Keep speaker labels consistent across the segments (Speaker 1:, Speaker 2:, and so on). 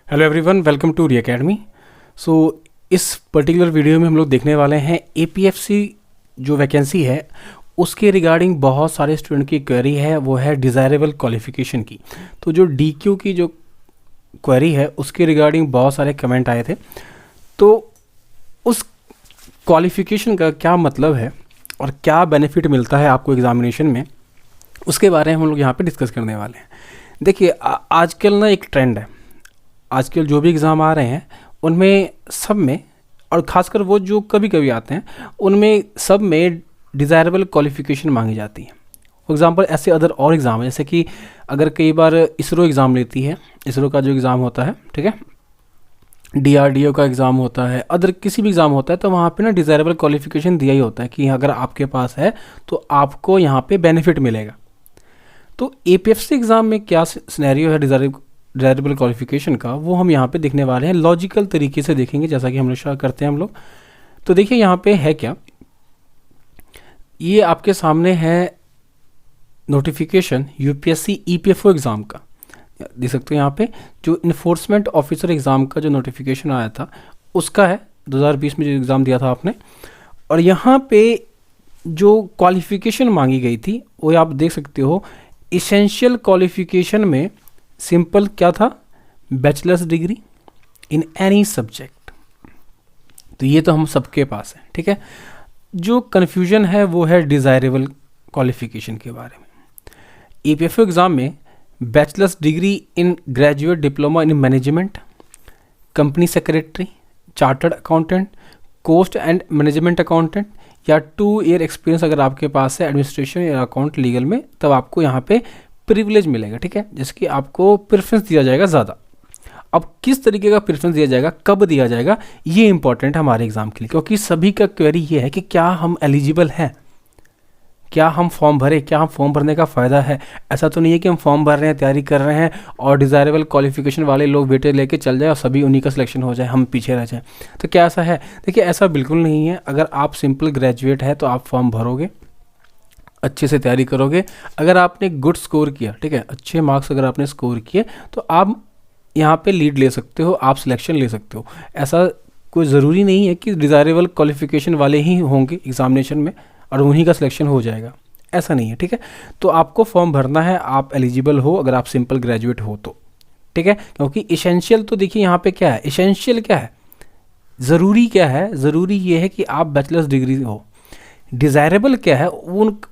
Speaker 1: Hello everyone, welcome to re academy. So इस particular video में हम लोग देखने वाले हैं एपीएफसी जो वैकेंसी है उसके रिगार्डिंग बहुत सारे स्टूडेंट की क्वेरी है, वो है डिज़ायरेबल क्वालिफ़िकेशन की। तो जो डीक्यू की जो क्वेरी है उसके रिगार्डिंग बहुत सारे कमेंट आए थे। तो उस क्वालिफ़िकेशन का क्या मतलब है और क्या बेनिफिट मिलता है आपको एग्जामिनेशन में, उसके बारे में हम लोग यहाँ पे डिस्कस करने वाले हैं। देखिए आजकल ना एक ट्रेंड है, आजकल जो भी एग्ज़ाम आ रहे हैं उनमें सब में, और ख़ासकर वो जो कभी कभी आते हैं उनमें सब में डिज़ायरेबल क्वालिफ़िकेशन मांगी जाती है। फॉर एग्ज़ाम्पल ऐसे अदर और एग्ज़ाम है, जैसे कि अगर कई बार इसरो एग्ज़ाम लेती है, इसरो का जो एग्ज़ाम होता है, ठीक है, डीआरडीओ का एग्ज़ाम होता है, अदर किसी भी एग्ज़ाम होता है, तो वहाँ पे ना डिज़ायरेबल क्वालिफ़िकेशन दिया ही होता है कि अगर आपके पास है तो आपको यहाँ पे बेनिफिट मिलेगा। तो एपीएफसी एग्ज़ाम में क्या सिनेरियो है डिज़ायरेबल क्वालिफ़िकेशन का, वो हम यहाँ पे देखने वाले हैं। लॉजिकल तरीके से देखेंगे जैसा कि हमेशा करते हैं हम लोग। तो देखिए यहाँ पे है क्या, ये आपके सामने है नोटिफिकेशन यूपीएससी ईपीएफओ एग्ज़ाम का, देख सकते हो यहाँ पे जो इन्फोर्समेंट ऑफिसर एग्ज़ाम का जो नोटिफिकेशन आया था उसका है, 2020 में जो एग्ज़ाम दिया था आपने। और यहाँ पे जो क्वालिफ़िकेशन मांगी गई थी वो आप देख सकते हो, इसेंशियल क्वालिफ़िकेशन में सिंपल क्या था, bachelors degree in any subject. तो ये तो हम सबके पास है, ठीक है। जो कन्फ्यूजन है वो है डिज़ायरेबल क्वालिफ़िकेशन के बारे में। ईपीएफओ एग्ज़ाम में bachelors degree in graduate diploma in management, company secretary, chartered accountant, cost and management accountant, या 2 ईयर एक्सपीरियंस अगर आपके पास है एडमिनिस्ट्रेशन या अकाउंट लीगल में, तब आपको यहाँ पे प्रिविलेज मिलेगा, ठीक है, जिसकी आपको प्रेफरेंस दिया जाएगा ज़्यादा। अब किस तरीके का प्रेफरेंस दिया जाएगा, कब दिया जाएगा, ये इंपॉर्टेंट है हमारे एग्जाम के लिए, क्योंकि सभी का क्वेरी ये है कि क्या हम एलिजिबल हैं, क्या हम फॉर्म भरें, क्या हम फॉर्म भरने का फ़ायदा है। ऐसा तो नहीं है कि हम फॉर्म भर रहे हैं, तैयारी कर रहे हैं और डिज़ायरेबल क्वालिफ़िकेशन वाले लोग बेटे लेके चल जाए और सभी उन्हीं का सिलेक्शन हो जाए, हम पीछे रह जाएं। तो क्या ऐसा है? देखिए ऐसा बिल्कुल नहीं है। अगर आप सिंपल ग्रेजुएट है तो आप फॉर्म भरोगे, अच्छे से तैयारी करोगे, अगर आपने गुड स्कोर किया, ठीक है, अच्छे मार्क्स अगर आपने स्कोर किए, तो आप यहाँ पे लीड ले सकते हो, आप सिलेक्शन ले सकते हो। ऐसा कोई ज़रूरी नहीं है कि डिज़ायरेबल क्वालिफ़िकेशन वाले ही होंगे एग्जामिनेशन में और उन्हीं का सिलेक्शन हो जाएगा, ऐसा नहीं है, ठीक है। तो आपको फॉर्म भरना है, आप एलिजिबल हो अगर आप सिंपल ग्रेजुएट हो तो, ठीक है। क्योंकि इसेंशियल तो देखिए यहाँ पे क्या है, इसेंशियल क्या है, ज़रूरी क्या है, ज़रूरी ये है कि आप बैचलर्स डिग्री हो। डिज़ायरेबल क्या है,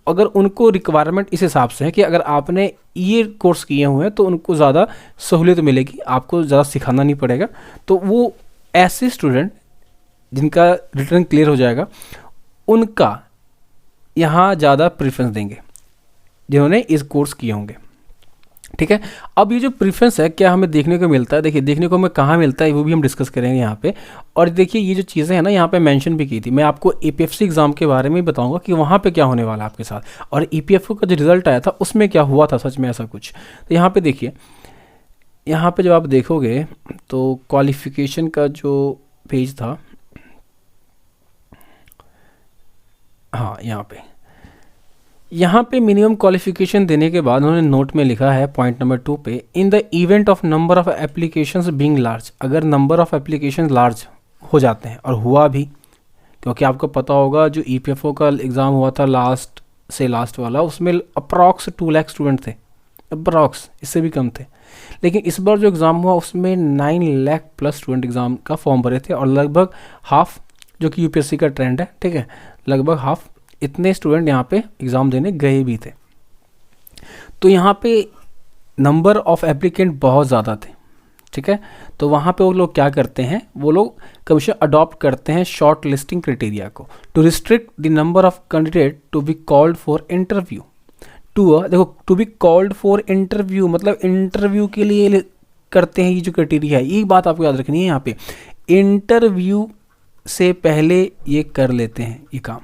Speaker 1: अगर उनको रिक्वायरमेंट इस हिसाब से है कि अगर आपने ये कोर्स किए हुए हैं तो उनको ज़्यादा सहूलियत मिलेगी, आपको ज़्यादा सिखाना नहीं पड़ेगा। तो वो ऐसे स्टूडेंट जिनका रिटर्न क्लियर हो जाएगा उनका यहाँ ज़्यादा प्रेफरेंस देंगे, जिन्होंने इस कोर्स किए होंगे, ठीक है। अब ये जो प्रेफरेंस है क्या हमें देखने को मिलता है, देखिए देखने को हमें कहाँ मिलता है वो भी हम डिस्कस करेंगे यहाँ पे। और देखिए ये जो चीज़ें हैं ना, यहाँ पे मेंशन भी की थी, मैं आपको ईपीएफसी एग्ज़ाम के बारे में बताऊंगा कि वहाँ पे क्या होने वाला है आपके साथ, और ईपीएफओ का जो रिजल्ट आया था उसमें क्या हुआ था सच में ऐसा कुछ। तो यहाँ पे देखिए, यहाँ पे जब आप देखोगे तो क्वालिफिकेशन का जो पेज था, हाँ यहाँ पे मिनिमम क्वालिफिकेशन देने के बाद उन्होंने नोट में लिखा है पॉइंट नंबर 2 पे, in the event of number of applications being large, अगर नंबर ऑफ एप्लीकेशंस लार्ज हो जाते हैं, और हुआ भी, क्योंकि आपको पता होगा जो ईपीएफओ का एग्ज़ाम हुआ था लास्ट वाला, उसमें अप्रॉक्स 2 लाख स्टूडेंट थे, अप्रॉक्स, इससे भी कम थे। लेकिन इस बार जो एग्ज़ाम हुआ उसमें 9 लाख प्लस स्टूडेंट एग्ज़ाम का फॉर्म भरे थे, और लगभग हाफ, जो कि यूपीएससी का ट्रेंड है, ठीक है, लगभग हाफ इतने स्टूडेंट यहाँ पे एग्ज़ाम देने गए भी थे। तो यहाँ पे नंबर ऑफ एप्लीकेंट बहुत ज़्यादा थे, ठीक है। तो वहाँ पे वो लोग क्या करते हैं, वो लोग कमीशन अडॉप्ट करते हैं शॉर्ट लिस्टिंग क्राइटेरिया को, to restrict the number of candidate to be called for interview. देखो, to be called for interview मतलब इंटरव्यू के लिए करते हैं, ये जो क्राइटेरिया है, ये बात आपको याद रखनी है। यहाँ पे इंटरव्यू से पहले ये कर लेते हैं ये काम,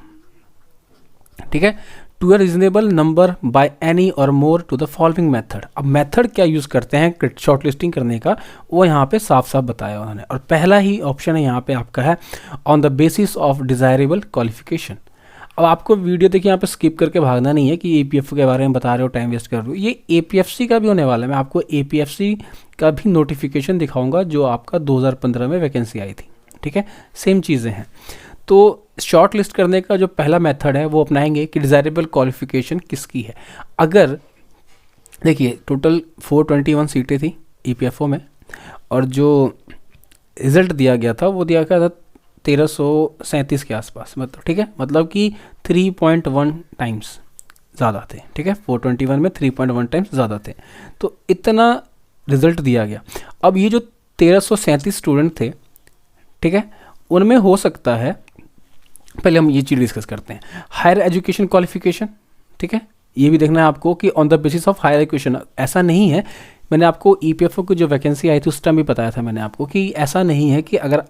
Speaker 1: ठीक है। To a reasonable number by any or more to the following method. अब मेथड क्या यूज़ करते हैं शॉर्ट लिस्टिंग करने का, वो यहाँ पे साफ साफ बताया उन्होंने। और पहला ही ऑप्शन है यहाँ पे आपका है on the basis of desirable qualification. अब आपको वीडियो देखिए यहाँ पे स्किप करके भागना नहीं है कि एपीएफसी के बारे में बता रहे हो, टाइम वेस्ट कर रहे हो, ये एपीएफसी का भी होने वाला है। मैं आपको एपीएफसी का भी नोटिफिकेशन दिखाऊंगा जो आपका 2015 में वैकेंसी आई थी, ठीक है, सेम चीज़ें हैं। तो शॉर्ट लिस्ट करने का जो पहला मेथड है वो अपनाएंगे कि डिज़ायरेबल क्वालिफिकेशन किसकी है। अगर देखिए टोटल 421 सीटें थी ईपीएफओ में, और जो रिज़ल्ट दिया गया था वो दिया गया था 1337 के आसपास, मतलब ठीक है, मतलब कि 3.1 टाइम्स ज़्यादा थे, ठीक है, 421 में 3.1 टाइम्स ज़्यादा थे, तो इतना रिज़ल्ट दिया गया। अब ये जो 1337 स्टूडेंट थे, ठीक है, उनमें हो सकता है, पहले हम ये चीज़ डिस्कस करते हैं, हायर एजुकेशन क्वालिफिकेशन, ठीक है, ये भी देखना है आपको कि on the basis of higher education. ऐसा नहीं है, मैंने आपको ईपीएफओ की जो वैकेंसी आई थी उस टाइम भी बताया था मैंने आपको कि ऐसा नहीं है कि अगर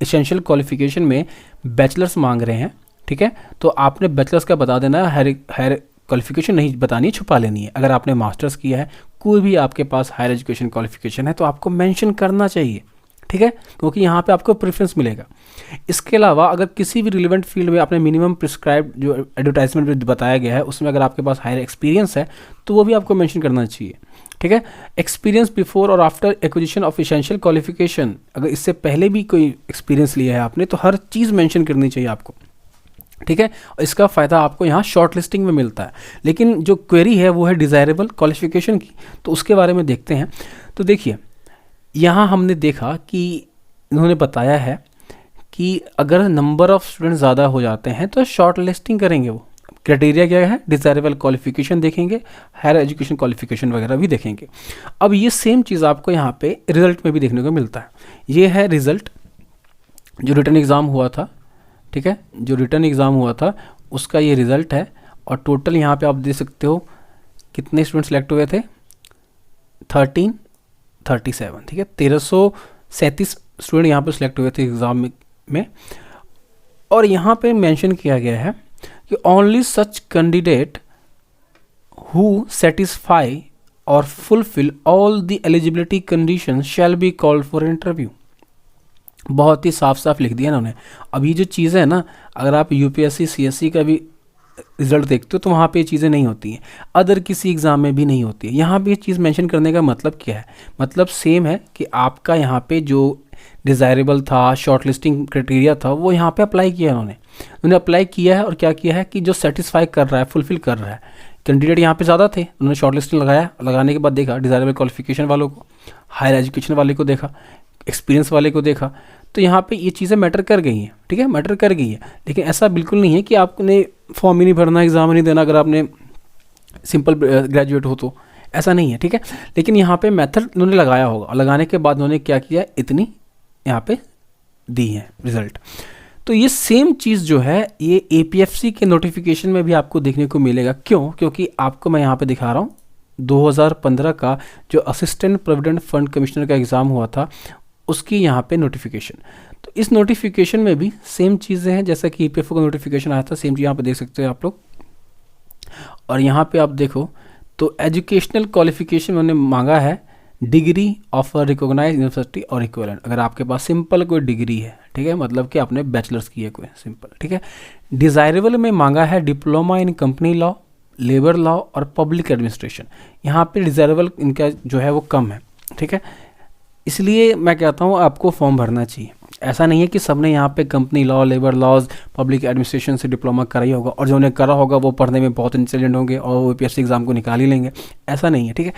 Speaker 1: एसेंशियल क्वालिफिकेशन में बैचलर्स मांग रहे हैं, ठीक है, तो आपने बैचलर्स का बता देना है, हायर क्वालिफिकेशन नहीं बतानी है, छुपा लेनी है। अगर आपने मास्टर्स किया है, कोई भी आपके पास हायर एजुकेशन क्वालिफिकेशन है, तो आपको मेंशन करना चाहिए, ठीक है, क्योंकि यहाँ पे आपको प्रेफरेंस मिलेगा। इसके अलावा अगर किसी भी रिलेवेंट फील्ड में आपने मिनिमम प्रिस्क्राइब जो एडवर्टाइजमेंट में बताया गया है उसमें अगर आपके पास हायर एक्सपीरियंस है तो वो भी आपको मेंशन करना चाहिए, ठीक है। एक्सपीरियंस बिफोर और after acquisition of essential qualification, अगर इससे पहले भी कोई एक्सपीरियंस लिया है आपने तो हर चीज़ मेंशन करनी चाहिए आपको, ठीक है। इसका फ़ायदा आपको यहाँ शॉर्ट लिस्टिंग में मिलता है। लेकिन जो क्वेरी है वो है डिज़ायरेबल क्वालिफिकेशन की, तो उसके बारे में देखते हैं। तो देखिए यहाँ हमने देखा कि इन्होंने बताया है कि अगर नंबर ऑफ़ स्टूडेंट ज़्यादा हो जाते हैं तो शॉर्ट लिस्टिंग करेंगे। वो क्राइटेरिया क्या है, डिज़ायरेबल क्वालिफिकेशन देखेंगे, हायर एजुकेशन क्वालिफिकेशन वगैरह भी देखेंगे। अब ये सेम चीज़ आपको यहाँ पे रिज़ल्ट में भी देखने को मिलता है। ये है रिज़ल्ट जो रिटर्न एग्ज़ाम हुआ था, ठीक है, जो रिटर्न एग्ज़ाम हुआ था उसका ये रिज़ल्ट है। और टोटल यहाँ पे आप देख सकते हो कितने स्टूडेंट सेलेक्ट हुए थे, 1337, ठीक है, 1337 स्टूडेंट यहाँ पे सिलेक्ट हुए थे एग्ज़ाम में। और यहाँ पे मेंशन किया गया है कि only such candidate who satisfy और fulfill all the eligibility conditions shall be called for interview. बहुत ही साफ साफ लिख दिया इन्होंने। अब ये जो चीज़ें हैं ना, अगर आप यूपीएससी सीएससी का भी रिजल्ट देखते हो तो वहाँ पे ये चीज़ें नहीं होती हैं, अदर किसी एग्ज़ाम में भी नहीं होती है। यहाँ पे ये चीज़ मेंशन करने का मतलब क्या है, मतलब सेम है कि आपका यहाँ पे जो डिज़ायरेबल था, शॉर्ट लिस्टिंग क्राइटेरिया था, वो यहाँ पे अप्लाई किया है उन्होंने अप्लाई किया है। और क्या किया है कि जो सेटिस्फाई कर रहा है, फुलफिल कर रहा है, कैंडिडेट यहाँ पे ज़्यादा थे, उन्होंने शॉर्ट लिस्टिंग लगाया, लगाने के बाद देखा डिज़ायरेबल क्वालिफिकेशन वालों को, हायर एजुकेशन वाले को देखा, एक्सपीरियंस वाले को देखा, तो यहाँ पे ये चीज़ें मैटर कर गई हैं, ठीक है, मैटर कर गई है। लेकिन ऐसा बिल्कुल नहीं है कि आपने फॉर्म ही नहीं भरना, एग्ज़ाम नहीं देना अगर आपने सिंपल ग्रेजुएट हो तो, ऐसा नहीं है, ठीक है। लेकिन यहाँ पे मेथड उन्होंने लगाया होगा, लगाने के बाद उन्होंने क्या किया, इतनी यहाँ पे दी है रिज़ल्ट। तो ये सेम चीज़ जो है ये एपीएफसी के नोटिफिकेशन में भी आपको देखने को मिलेगा। क्यों? क्योंकि आपको मैं यहाँ पे दिखा रहा हूँ 2015 का जो असिस्टेंट प्रोविडेंट फंड कमिश्नर का एग्ज़ाम हुआ था उसकी यहाँ पे नोटिफिकेशन। तो इस नोटिफिकेशन में भी सेम चीज़ें हैं जैसा कि ईपीएफओ का नोटिफिकेशन आया था, सेम चीज़ यहाँ पे देख सकते हो आप लोग। और यहाँ पे आप देखो तो एजुकेशनल क्वालिफिकेशन उन्होंने मांगा है degree of a recognised university और इक्विवेलेंट। अगर आपके पास सिंपल कोई डिग्री है, ठीक है, मतलब कि आपने बैचलर्स की है कोई सिंपल, ठीक है। डिज़ायरेबल में मांगा है diploma in company law, labour law और पब्लिक एडमिनिस्ट्रेशन। यहाँ पे डिज़ायरेबल इनका जो है वो कम है, ठीक है। इसलिए मैं कहता हूँ आपको फॉर्म भरना चाहिए। ऐसा नहीं है कि सबने यहाँ पे company law, labour laws, public administration से डिप्लोमा करा ही होगा और जो उन्हें करा होगा वो पढ़ने में बहुत इंटेलिजेंट होंगे और वो यूपीएससी एग्ज़ाम को निकाल ही लेंगे, ऐसा नहीं है, ठीक है।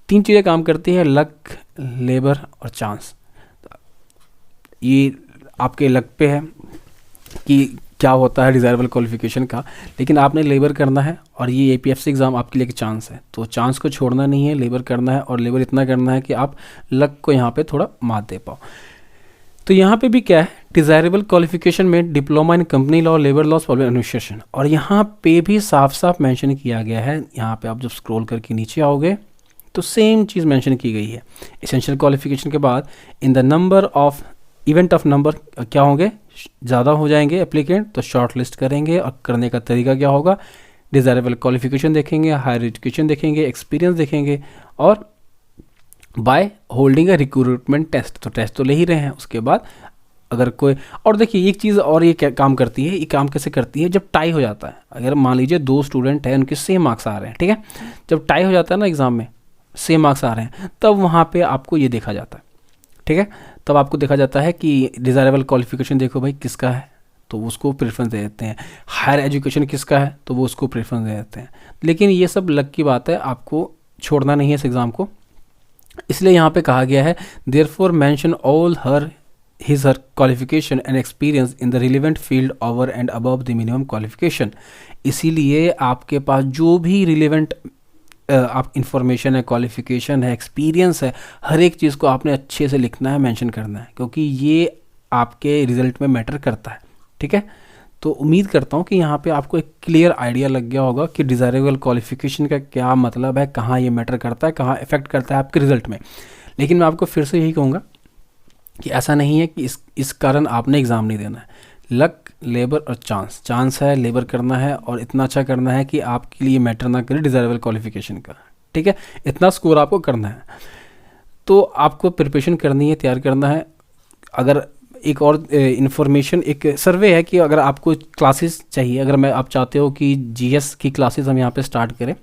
Speaker 1: तीन चीज़ें काम करती हैं, लक, लेबर और चांस। ये आपके लक पे है कि क्या होता है डिज़ायरेबल क्वालिफिकेशन का, लेकिन आपने लेबर करना है और ये एपीएफसी एग्ज़ाम आपके लिए एक चांस है, तो चांस को छोड़ना नहीं है, लेबर करना है और लेबर इतना करना है कि आप लक को यहाँ पे थोड़ा मात दे पाओ। तो यहाँ पे भी क्या है, डिज़ायरेबल क्वालिफिकेशन में diploma in company law, labour laws, public administration, और यहाँ पे भी साफ साफ मेंशन किया गया है। यहाँ पे आप जब स्क्रॉल करके नीचे आओगे तो सेम चीज़ मेंशन की गई है। एसेंशियल क्वालिफिकेशन के बाद in the number of event of number क्या होंगे, ज़्यादा हो जाएंगे एप्लीकेंट तो शॉर्ट लिस्ट करेंगे। और करने का तरीका क्या होगा, डिज़ायरेबल क्वालिफिकेशन देखेंगे, हायर एजुकेशन देखेंगे, एक्सपीरियंस देखेंगे और by holding a recruitment test, तो टेस्ट तो ले ही रहे हैं। उसके बाद अगर कोई, और देखिए एक चीज़ और ये क्या काम करती है, ये काम कैसे करती है, जब टाई हो जाता है, अगर मान लीजिए दो स्टूडेंट हैं उनके सेम मार्क्स आ रहे हैं, ठीक है, जब टाई हो जाता है ना एग्ज़ाम में सेम मार्क्स आ रहे हैं, तब वहाँ पे आपको ये देखा जाता है, ठीक है। तब आपको देखा जाता है कि डिज़ायरेबल क्वालिफिकेशन देखो भाई किसका है, तो उसको प्रेफरेंस दे देते हैं। हायर एजुकेशन किसका है, तो वो उसको प्रेफरेंस दे देते हैं। लेकिन ये सब लक की बात है, आपको छोड़ना नहीं है इस एग्ज़ाम को। इसलिए यहाँ पे कहा गया है therefore mention all his her qualification and experience in the relevant field over and above the minimum qualification। इसीलिए आपके पास जो भी रिलेवेंट आप इंफॉर्मेशन है, क्वालिफिकेशन है, एक्सपीरियंस है, हर एक चीज़ को आपने अच्छे से लिखना है, मेंशन करना है, क्योंकि ये आपके रिजल्ट में मैटर करता है, ठीक है। तो उम्मीद करता हूँ कि यहाँ पे आपको एक क्लियर आइडिया लग गया होगा कि डिज़ायरेबल क्वालिफिकेशन का क्या मतलब है, कहाँ ये मैटर करता है, कहाँ इफेक्ट करता है आपके रिजल्ट में। लेकिन मैं आपको फिर से यही कहूँगा कि ऐसा नहीं है कि इस कारण आपने एग्ज़ाम नहीं देना है। लक, लेबर और चांस है, लेबर करना है और इतना अच्छा करना है कि आपके लिए मैटर ना करे डिज़ायरेबल क्वालिफिकेशन का, ठीक है। इतना स्कोर आपको करना है, तो आपको प्रिपरेशन करनी है, तैयार करना है। अगर एक और इन्फॉर्मेशन, एक सर्वे है कि अगर आपको क्लासेस चाहिए, अगर आप चाहते हो कि जीएस की क्लासेस हम यहाँ पे स्टार्ट करें,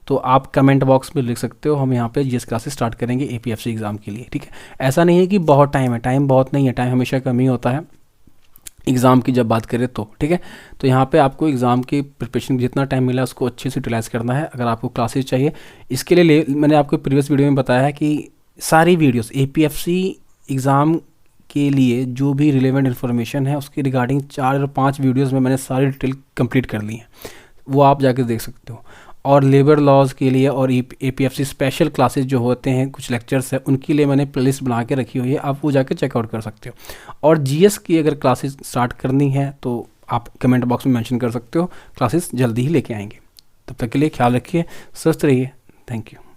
Speaker 1: तो आप कमेंट बॉक्स में लिख सकते हो, हम यहाँ पे जीएस क्लासेस स्टार्ट करेंगे एपीएफसी एग्ज़ाम के लिए, ठीक है। ऐसा नहीं है कि बहुत टाइम है, टाइम बहुत नहीं है, टाइम हमेशा कम ही होता है एग्ज़ाम की जब बात करें तो, ठीक है। तो यहाँ पे आपको एग्ज़ाम की प्रिपरेशन जितना टाइम मिला उसको अच्छे से यूटिलाइज़ करना है। अगर आपको क्लासेस चाहिए, इसके लिए मैंने आपको प्रीवियस वीडियो में बताया है कि सारी वीडियोस एपीएफसी एग्ज़ाम के लिए जो भी रिलेवेंट इन्फॉर्मेशन है उसकी रिगार्डिंग 4 और 5 वीडियोज़ में मैंने सारी डिटेल कंप्लीट कर ली हैं, वो आप जाकर देख सकते हो। और लेबर लॉज के लिए और एपीएफसी स्पेशल क्लासेस जो होते हैं, कुछ लेक्चर्स हैं, उनके लिए मैंने प्लेलिस्ट बना के रखी हुई है, आप वो जाके चेकआउट कर सकते हो। और जीएस की अगर क्लासेस स्टार्ट करनी है तो आप कमेंट बॉक्स में मेंशन कर सकते हो, क्लासेस जल्दी ही लेके आएंगे। तब तक के लिए ख्याल रखिए, स्वस्थ रहिए, थैंक यू।